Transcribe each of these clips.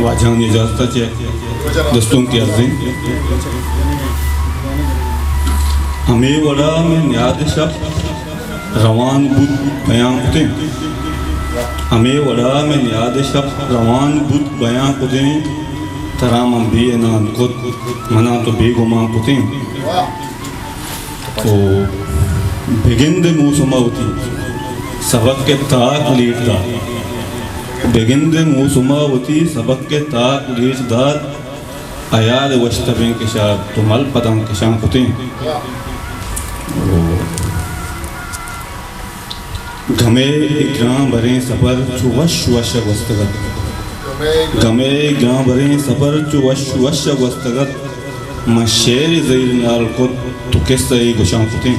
वाजहान इजाज़ताचे दोस्तों की अर्ज़ी हमें वड़ा में न्याद शब रवान बुद बयां कुतें हमें वड़ा में न्याद शब रवान बुद बयां कुतें तराम भी नान खुद मना तो बेगुमा कुतें तो बेगिंद मूसुमावती सबक के ताक लीटदा बेगिंद मूसुमावती सबक के ताक लीटदार अयाल वश्तबें के शार तो मल पदम के शाम कुतें गमे ग्रां भरें सफर चुवश वश वस्तगत गमे ग्रां भरें सफर चुवश वश वस्तगत मशेर ज़ैर नाल को तो किस तरह गुशां कुतें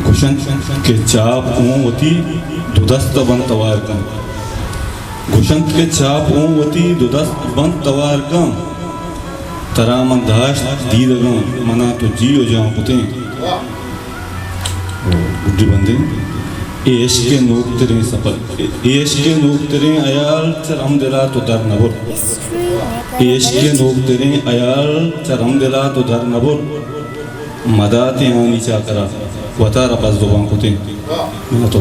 गुशन के चाप ओवती दुदस्त बन तवार कम गुशंत के चाप ओवती दुदस्त बन तवार कम तरामन दाश्त दीदगम मना तो जियो जाऊं कुतें बुद्धि बंदे एश के नोक तेरे सफर एश के नोक तेरे अयाल चरम दिला तो दर नबुर एश के नोक तेरे अयाल चरम दिला तो दर नबुर मदाते आनी चाकरा वतार बस दुबां कुतें मैं तो